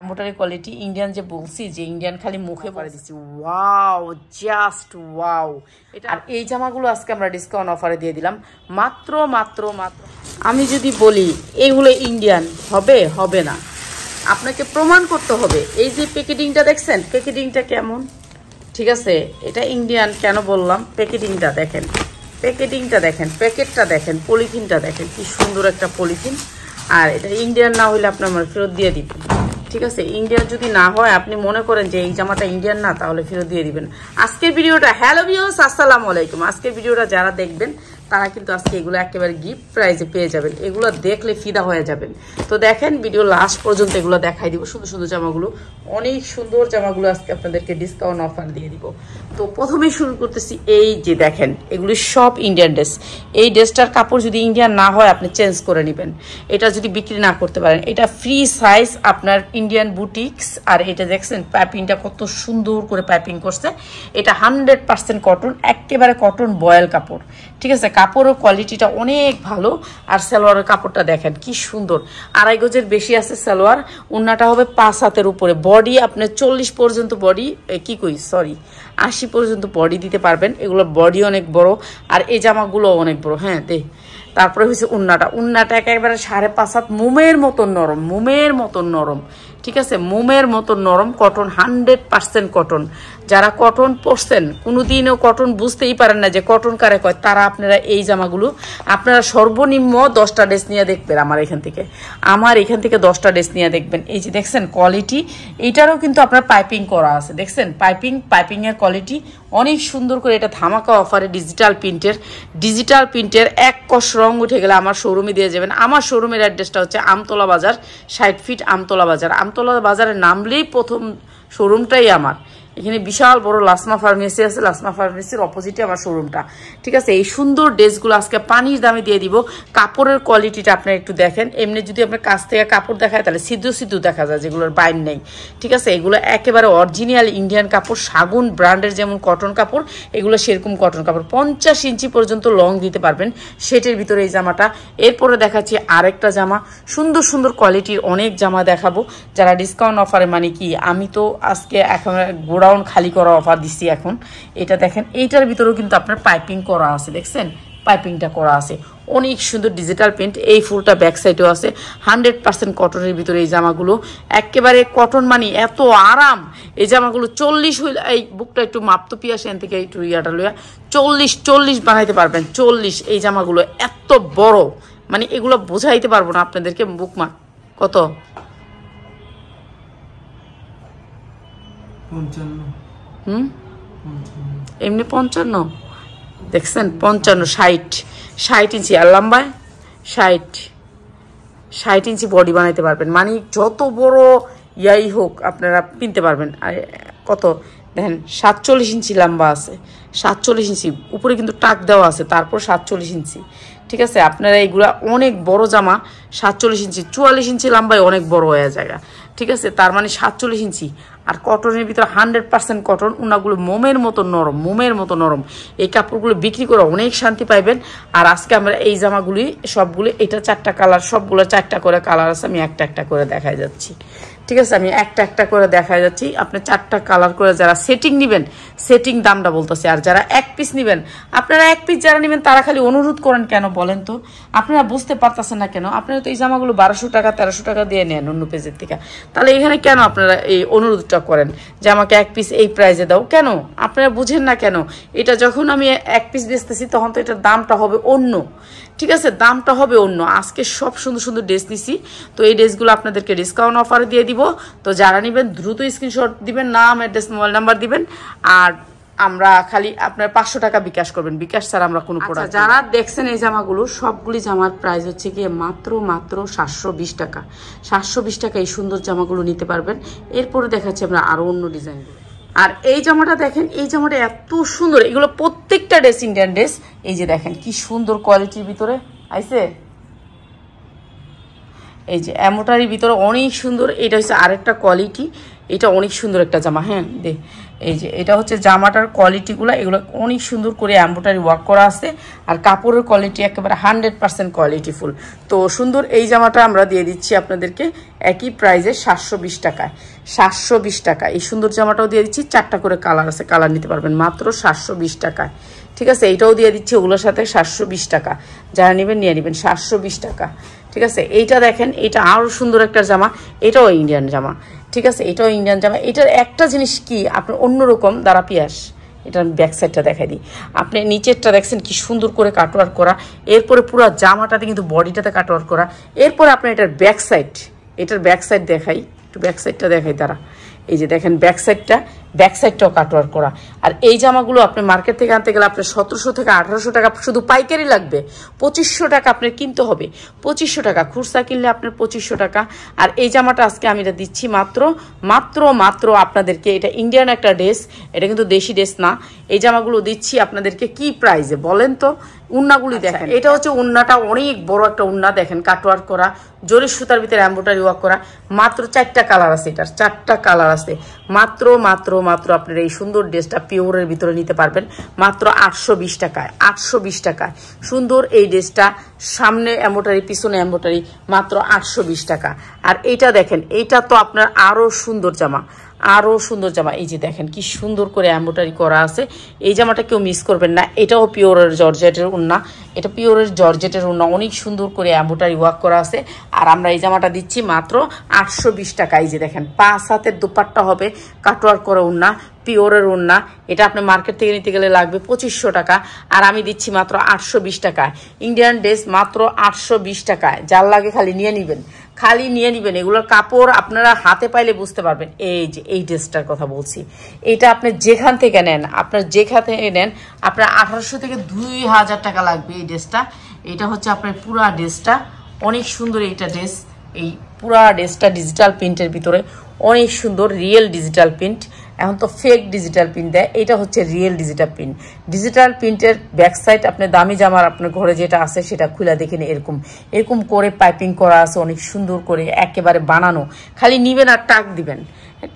মোটারি quality Indian যে বলছি যে ইন্ডিয়ান খালি মুখে পরে দিচ্ছি ওয়াও জাস্ট ওয়াও এটা আর এই জামাগুলো আজকে আমরা ডিসকাউন্ট অফারে দিয়ে দিলাম মাত্র মাত্র মাত্র আমি যদি বলি এগুলো ইন্ডিয়ান হবে হবে না আপনাকে প্রমাণ করতে হবে এই যে প্যাকেজিংটা দেখছেন প্যাকেজিংটা কেমন ঠিক আছে এটা ইন্ডিয়ান কেন বললাম প্যাকেজিংটা দেখেন প্যাকেটটা দেখেন পলিথিনটা দেখেন কি সুন্দর একটা পলিথিন আর এটা ইন্ডিয়ান না হলে আপনি আমার ফেরত দিয়ে দিবেন ঠিক আছে ইন্ডিয়ান যদি না হয় আপনি মনে করেন যে এই জামাটা ইন্ডিয়ান না তাহলে ফেরত দিয়ে দিবেন আজকের ভিডিওটা হ্যালো ভিউয়ার্স আসসালামু আলাইকুম আজকের ভিডিওটা যারা দেখবেন তারা কিন্তু আজকে এগুলো একেবারে গিফট প্রাইজে পেয়ে যাবেন এগুলো দেখলে ফিদা হয়ে যাবেন তো দেখেন ভিডিও লাস্ট পর্যন্ত এগুলো দেখাই দিব সুন্দর সুন্দর জামাগুলো অনেক সুন্দর জামাগুলো আজকে আপনাদেরকে ডিসকাউন্ট অফার দিয়ে দিব তো প্রথমেই শুরু করতেছি এই যে দেখেন এগুলো সব ইন্ডিয়ান ড্রেস এই ড্রেসটার কাপড় যদি ইন্ডিয়ান না হয় আপনি চেঞ্জ করে নেবেন এটা যদি বিক্রি না করতে পারেন এটা ফ্রি সাইজ আপনার ইন্ডিয়ান বুটিক্স আর এটা দেখছেন পাইপিংটা কত সুন্দর করে পাইপিং করছে এটা 100% কটন একেবারে কটন বয়েল কাপড় ঠিক আছে কাপড়ের কোয়ালিটিটা অনেক ভালো আর সালোয়ারের কাপড়টা দেখেন কি সুন্দর 2.5 গজের বেশি আছে সালোয়ার ওন্নাটা হবে 5 হাতের উপরে বডি আপনার 40 পর্যন্ত বডি 80 পর্যন্ত বডি দিতে পারবেন এগুলো বডি অনেক বড় আর এই জামাগুলো অনেক বড় হ্যাঁ তারপরে হচ্ছে উন্নাটা একেবারে 5.5 হাত মোমের মতন নরম ঠিক আছে মোমের মতন নরম কটন 100% কটন যারা কটন পরছেন কোনোদিনও কটন বুঝতেই পারেন না যে কটন কারে কয় তারা আপনারা এই জামাগুলো আপনারা সর্বনিম্ন 10টা ড্রেস নিয়ে দেখবেন আমার এখান থেকে 10টা ড্রেস নিয়ে দেখবেন এই যে দেখছেন কোয়ালিটি এটারও কিন্তু আপনার পাইপিং করা আছে দেখছেন পাইপিং এর কোয়ালিটি অনেক সুন্দর করে এটা ধামাকা অফারে ডিজিটাল প্রিন্টের এক কষ রং উঠে গেলে আমার শোরুমে দিয়ে যাবেন আমার শোরুমের অ্যাড্রেসটা হচ্ছে আমতলা বাজার 60 ফিট আমতলা বাজারে নামলেই প্রথম শোরুমটাই আমার এখানে বিশাল বড় লাসমা ফার্মেসি আছে লাসমা ফার্মেসির অপোজিটে আমার শোরুমটা ঠিক আছে এই সুন্দর ড্রেসগুলো আজকে পানির দামে দিয়ে দিব কাপড়ের কোয়ালিটিটা আপনারা একটু দেখেন এমনি যদি আপনার কাছ থেকে কাপড় দেখায় তাহলে সিদ্ধ দেখা যায় যেগুলোর বাইন নেই ঠিক আছে এগুলো একেবারে অরিজিনাল ইন্ডিয়ান কাপড় সাগুন ব্র্যান্ডের যেমন কটন কাপড় এগুলো সেরকম কটন কাপড় 50 ইঞ্চি পর্যন্ত লং দিতে পারবেন সেটের ভিতরে এই জামাটা এরপরে দেখাচ্ছি আরেকটা জামা সুন্দর কোয়ালিটির অনেক জামা দেখাবো যারা ডিসকাউন্ট অফারে মানে কি আমি তো আজকে এখন গোডাউন খালি করা অফার দিচ্ছি এখন এটা দেখেন এইটার ভিতরেও কিন্তু আপনার পাইপিং করা আছে দেখছেন পাইপিংটা করা আছে অনেক সুন্দর ডিজিটাল প্রিন্ট এই ফুলটা ব্যাক সাইডেও আছে 100% কটনের ভিতরে এই জামাগুলো একেবারে কটন মানে এত আরাম এই জামাগুলো 40 হইলে এই বুকটা একটু মাপতো পিয়াসেন থেকে একটু ইয়াটা লইয়া 40 বানাইতে পারবেন 40 এই জামাগুলো এত বড় মানে এগুলো বোঝাইতে পারবো না আপনাদেরকে বুক মাপ কত 55 এমনি 55 দেখছেন 55 60 ইঞ্চি আর লম্বায় 60 ইঞ্চি বডি বানাইতে পারবেন মানে যত বড় ইয়াই হোক আপনারা কিনতে পারবেন আর কত দেখেন 47 ইঞ্চি লম্বা আছে 47 ইঞ্চি উপরে কিন্তু টাক দেওয়া আছে তারপর 47 ইঞ্চি ঠিক আছে আপনারা এইগুলা অনেক বড় জামা 47 ইঞ্চি 44 ইঞ্চি লম্বায় অনেক বড় হয়ে যায় ঠিক আছে তার মানে 47 ইঞ্চি আর কটনের ভিতরে 100% কটন উনাগুলো মোমের মতো নরম এই কাপড়গুলো বিক্রি করে অনেক শান্তি পাইবেন আর আজকে আমরা এই জামাগুলি সবগুলো এটা 4টা কালার সবগুলো 4টা করে কালার আছে আমি একটা করে দেখাই যাচ্ছি ঠিক আছে আমি একটা করে দেখাই যাচ্ছি আপনি 4টা কালার করে যারা সেটিং নেবেন সেটিং দামটা বলতেছে আর যারা এক পিস নেবেন আপনারা এক পিস যারা নেবেন তারা খালি অনুরোধ করেন কেন বলেন তো আপনারা বুঝতে পারতেছেন না কেন আপনারা তো এই জামাগুলো 1200 টাকা 1300 টাকা দিয়ে নেন অন্য পেজের থেকে তাহলে এখানে কেন আপনারা এই অনুরোধটা করেন যে আমাকে এক পিস এই প্রাইসে দাও কেন আপনারা বুঝেন না কেন এটা যখন আমি এক পিস বেচতেছি তখন তো এটার দামটা হবে অন্য ঠিক আছে দামটা হবে অন্য আজকে সব সুন্দর ড্রেস নিছি তো এই ড্রেসগুলো আপনাদেরকে ডিসকাউন্ট অফারে দিয়ে দিব তো যারা নেবেন দ্রুত স্ক্রিনশট দিবেন নাম অ্যাড্রেস মোবাইল নাম্বার দিবেন আর আমরা খালি আপনার 500 টাকা বিকাশ করবেন বিকাশ ছাড়া আমরা কোনো প্রোডাক্ট যারা দেখছেন এই জামাগুলো সবগুলি জামার প্রাইস হচ্ছে গিয়ে মাত্র 720 টাকা 720 টাকা এই সুন্দর জামাগুলো নিতে পারবেন এরপরে দেখাচ্ছি আমরা আরো অন্য ডিজাইনগুলো আর এই জামাটা দেখেন এই জামাটা এত সুন্দর এগুলো প্রত্যেকটা ড্রেস ইন্ডিয়ান ড্রেস এই যে দেখেন কি সুন্দর কোয়ালিটির ভিতরে আইছে এই যে এমোটারির ভিতরে অনেক সুন্দর এটা হচ্ছে আরেকটা কোয়ালিটি এটা অনেক সুন্দর একটা জামা হ্যাঁ এই যে এটা হচ্ছে জামাটার কোয়ালিটিগুলো, এগুলো অনেক সুন্দর করে এমব্রয়ডারি ওয়ার্ক করা আছে আর কাপড়ের কোয়ালিটি একেবারে 100% কোয়ালিটিফুল। তো সুন্দর এই জামাটা আমরা দিয়ে দিচ্ছি আপনাদেরকে একই প্রাইসে 720 টাকায়। 720 টাকা এই সুন্দর জামাটাও দিয়ে দিচ্ছি, 4টা করে কালার আছে, কালার নিতে পারবেন মাত্র 720 টাকায়। ঠিক আছে, এইটাও দিয়ে দিচ্ছি ওগুলোর সাথে 720 টাকা, যারা নেবেন নিয়ে নেবেন 720 টাকা। ঠিক আছে, এইটা দেখেন, এটা আরও সুন্দর একটা জামা, এটাও ইন্ডিয়ান জামা। ঠিক আছে, এটাও ইন্ডিয়ান জামা। এটার একটা জিনিস কি আপনার অন্যরকম, দ্বারা পিয়াস এটার ব্যাক সাইডটা দেখাই দিই। আপনি নিচেরটা দেখছেন কি সুন্দর করে কাটওয়ার্ক করা, এরপরে পুরো জামাটাতে কিন্তু বডিটাতে কাটওয়ার্ক করা, এরপরে আপনার এটার ব্যাক সাইড দেখাই, একটু ব্যাক সাইডটা দেখাই তারা। এই যে দেখেন ব্যাক সাইডটাও কাটওয়ার্ক করা। আর এই জামাগুলো আপনি মার্কেট থেকে আনতে গেলে আপনার 1700 থেকে 1800 টাকা শুধু পাইকারি লাগবে, 2500 টাকা আপনার কিনতে হবে, 2500 টাকা খুচরা কিনলে আপনার 2500 টাকা। আর এই জামাটা আজকে আমি এটা দিচ্ছি মাত্র আপনাদেরকে, এটা ইন্ডিয়ান একটা ড্রেস, এটা কিন্তু দেশি ড্রেস না। এই জামাগুলো দিচ্ছি আপনাদেরকে কি প্রাইসে বলেন তো? উন্নাগুলি দেখেন, এটা হচ্ছে উন্নাটা অনেক বড় একটা উন্না, দেখেন কাটওয়ার্ক করা, জরি সুতার ভিতরে এমব্রয়ডারি ওয়ার্ক করা, মাত্র 4টা কালার আছে, এটার 4টা কালার আছে। মাত্র আপনারা এই সুন্দর ড্রেসটা পিওরের ভিতরে নিতে পারবেন মাত্র 820 টাকায়। 820 টাকায় সুন্দর এই ড্রেসটা, সামনে এমব্রয়ডারি পিছনে এমব্রয়ডারি, মাত্র 820 টাকা। আর এইটা দেখেন, এইটা তো আপনার আরো সুন্দর জামা, এই যে দেখেন কি সুন্দর করে এমব্রয়ডারি করা আছে। এই জামাটা কেউ মিস করবেন না, এটাও পিওরের জর্জেটের উন্না, এটা পিওরের জর্জেটের উন্না, অনেক সুন্দর করে এমব্রয়ডারি ওয়ার্ক করা আছে। আর আমরা এই জামাটা দিচ্ছি মাত্র 820 টাকা। এই যে দেখেন 5 হাতের দুপাট্টা হবে, কাটওয়ার্ক করা উন্না, পিওরের উন্না, এটা আপনি মার্কেট থেকে নিতে গেলে লাগবে 2500 টাকা, আর আমি দিচ্ছি মাত্র 820 টাকায়। ইন্ডিয়ান ড্রেস মাত্র 820 টাকায়, যার লাগে খালি নিয়ে নিবেন, এগুলোর কাপড় আপনারা হাতে পাইলে বুঝতে পারবেন। এই যে এই ড্রেসটার কথা বলছি, এটা আপনি যেখান থেকে নেন, আপনার 1800 থেকে 2000 টাকা লাগবে এই ড্রেসটা। এটা হচ্ছে আপনার পুরা ড্রেসটা অনেক সুন্দর, এইটা ড্রেস, এই পুরা ড্রেসটা ডিজিটাল প্রিন্টের ভিতরে অনেক সুন্দর, রিয়েল ডিজিটাল প্রিন্ট। এখন তো ফেক ডিজিটাল প্রিন্ট দেয়, এটা হচ্ছে রিয়েল ডিজিটাল প্রিন্টের ব্যাক সাইড। আপনার দামি জামার আপনার ঘরে যেটা আছে সেটা খুলে দেখেন, এরকম করে পাইপিং করা আছে, অনেক সুন্দর করে একেবারে বানানো, খালি নিবেন আর টাক দিবেন।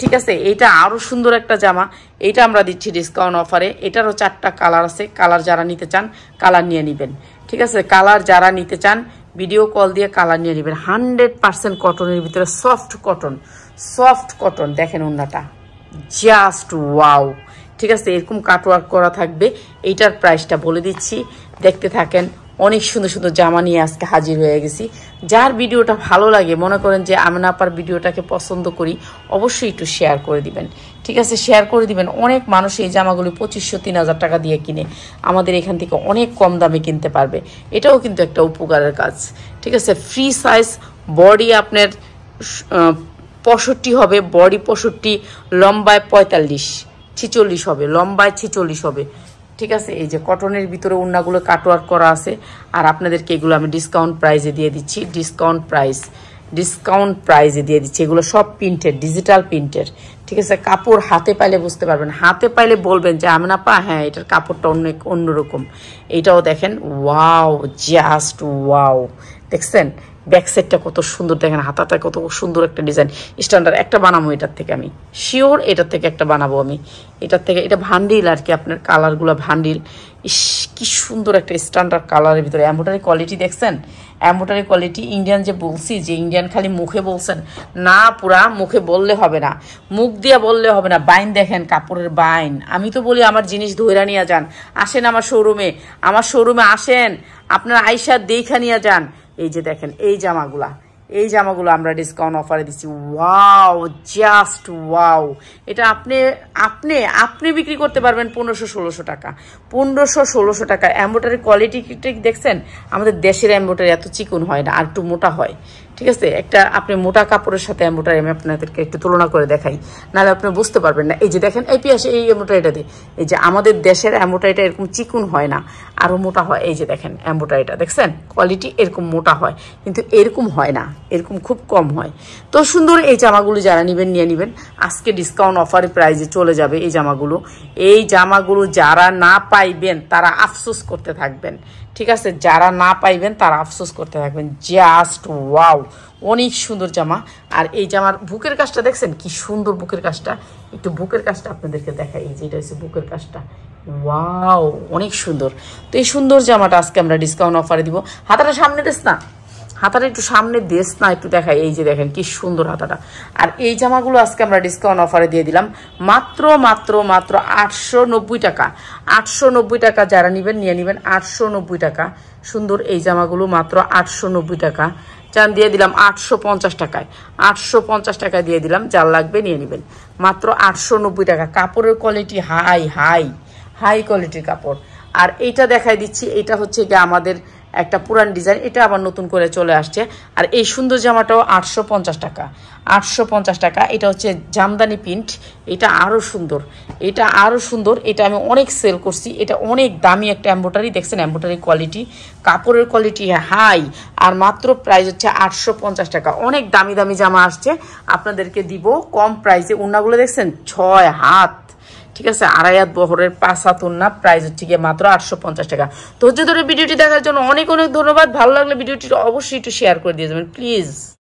ঠিক আছে, এটা আরো সুন্দর একটা জামা, এটা আমরা দিচ্ছি ডিসকাউন্ট অফারে। এটারও 4টা কালার আছে, কালার যারা নিতে চান কালার নিয়ে নেবেন। ঠিক আছে, কালার যারা নিতে চান ভিডিও কল দিয়ে কালার নিয়ে নেবেন। 100% কটনের ভিতরে সফট কটন, দেখেন ওন্নাটা জাস্ট ওয়াও। ঠিক আছে, এরকম কাটওয়ার্ক করা থাকবে। এইটার প্রাইসটা বলে দিচ্ছি, দেখতে থাকেন। অনেক সুন্দর জামা নিয়ে আজকে হাজির হয়ে গেছি। যার ভিডিওটা ভালো লাগে, মনে করেন যে আমেনা আপার ভিডিওটাকে পছন্দ করি, অবশ্যই একটু শেয়ার করে দিবেন। ঠিক আছে, শেয়ার করে দিবেন। অনেক মানুষ এই জামাগুলি 2500-3000 টাকা দিয়ে কিনে আমাদের এখান থেকে অনেক কম দামে কিনতে পারবে, এটাও কিন্তু একটা উপকারের কাজ। ঠিক আছে, ফ্রি সাইজ, বডি আপনার 65 হবে, বডি 65, লম্বায় 45-46 হবে, লম্বায় 46 হবে। ঠিক আছে, এই যে কটনের ভিতরে ওড়নাগুলো কাটওয়ার্ক করা আছে। আর আপনাদেরকে এগুলো আমি ডিসকাউন্ট প্রাইসে দিয়ে দিচ্ছি, ডিসকাউন্ট প্রাইসে দিয়ে দিচ্ছি। এগুলো সব প্রিন্টেড, ডিজিটাল প্রিন্টের। ঠিক আছে, কাপড় হাতে পাইলে বুঝতে পারবেন, হাতে পাইলে বলবেন যে আমেনা আপা হ্যাঁ এটার কাপড়টা অন্যরকম। এইটাও দেখেন, ওয়াও, জাস্ট ওয়াও। দেখছেন ব্যাক সাইডটা কত সুন্দর, দেখেন হাতাটা কত সুন্দর একটা ডিজাইন। স্ট্যান্ডার্ড একটা বানাবো এটার থেকে, আমি শিওর এটার থেকে একটা বানাবো আমি, এটার থেকে। এটা ভান্ডিল আর কি, আপনার কালারগুলো ভান্ডিল। ইস কি সুন্দর একটা স্ট্যান্ডার্ড কালারের ভিতরে। এমব্রয়ডারি কোয়ালিটি দেখছেন, এমব্রয়ডারি কোয়ালিটি ইন্ডিয়ান। যে বলছি যে ইন্ডিয়ান খালি মুখে বলছেন না, পুরা মুখে বললে হবে না, মুখ দিয়ে বললে হবে না। বাইন দেখেন, কাপড়ের বাইন। আমি তো বলি আমার জিনিস ধইরা নিয়ে যান, আসেন আমার শোরুমে আসেন, আপনারা আইসা দেখা নিয়ে যান। এই যে দেখেন এই জামাগুলো আমরা ডিসকাউন্ট অফারে দিচ্ছি। Wow, just wow. এটা আপনি বিক্রি করতে পারবেন 1500-1600 টাকা, 1500-1600 টাকা। এমব্রয়ডারি কোয়ালিটি দেখছেন, আমাদের দেশের এমব্রয়ডারি এত চিকন হয় না, আর একটু মোটা হয়। ঠিক আছে, একটা আপনি মোটা কাপড়ের সাথে এমব্রয়ডারি আমি আপনাদেরকে একটু তুলনা করে দেখাই, নাহলে আপনি বুঝতে পারবেন না। এই যে দেখেন এই পিয়াসে এই এমব্রয়ডারিটা দিয়ে, এই যে আমাদের দেশের এমব্রয়ডারিটা এরকম চিকন হয় না, আরো মোটা হয়। এই যে দেখেন এমব্রয়ডারিটা দেখছেন, কোয়ালিটি এরকম মোটা হয়, কিন্তু এরকম হয় না, এরকম খুব কম হয়। তো সুন্দর এই জামাগুলো যারা নেবেন নিয়ে নেবেন, আজকে ডিসকাউন্ট অফারে প্রাইজে চলে যাবে এই জামাগুলো। যারা না পাইবেন তারা আফসোস করতে থাকবেন। ঠিক আছে, যারা না পাইবেন তারা আফসোস করতে থাকবেন। জাস্ট ওয়াও, অনেক সুন্দর জামা। আর এই জামার বুকের কাজটা দেখছেন কি সুন্দর, বুকের কাজটা একটু বুকের কাজটা আপনাদেরকে দেখাই। এই যে এটা হচ্ছে বুকের কাজটা, ওয়াও অনেক সুন্দর। তো এই সুন্দর জামাটা আজকে আমরা ডিসকাউন্ট অফারে দিব। হাতাটা সামনে দেস না, হাতাটা একটু সামনে দেশ না, একটু দেখাই। এই যে দেখেন কি সুন্দর হাতাটা। আর এই জামাগুলো আজকে আমরা ডিসকাউন্ট অফারে দিয়ে দিলাম মাত্র মাত্র মাত্র 890 টাকা। 890 টাকা যারা নেবেন নিয়ে নেবেন, 890 টাকা। সুন্দর এই জামাগুলো মাত্র 890 টাকা। চান দিয়ে দিলাম 850 টাকায়, 850 টাকায় দিয়ে দিলাম। যার লাগবে নিয়ে নেবেন, মাত্র 890 টাকা। কাপড়ের কোয়ালিটি হাই হাই হাই কোয়ালিটির কাপড়। আর এইটা দেখাই দিচ্ছি, এটা হচ্ছে গিয়ে আমাদের একটা পুরান ডিজাইন, এটা আবার নতুন করে চলে আসছে। আর এই সুন্দর জামাটাও 850 টাকা, 850 টাকা। এটা হচ্ছে জামদানি প্রিন্ট, এটা আরও সুন্দর, এটা আরও সুন্দর। এটা আমি অনেক সেল করছি, এটা অনেক দামি একটা এমব্রয়ডারি, দেখছেন এমব্রয়ডারি কোয়ালিটি, কাপড়ের কোয়ালিটি হাই। আর মাত্র প্রাইস হচ্ছে 850 টাকা। অনেক দামি দামি জামা আসছে, আপনাদেরকে দিব কম প্রাইসে। ওড়নাগুলো দেখছেন 6 হাত, ঠিক আছে, 2.5 হাত বহরের 5 হাত ওড়না, প্রাইস হচ্ছে গিয়ে মাত্র 850 টাকা। তো হচ্ছে ধরে ভিডিওটি দেখার জন্য অনেক অনেক ধন্যবাদ। ভালো লাগলে ভিডিওটি অবশ্যই একটু শেয়ার করে দিয়ে যাবেন প্লিজ।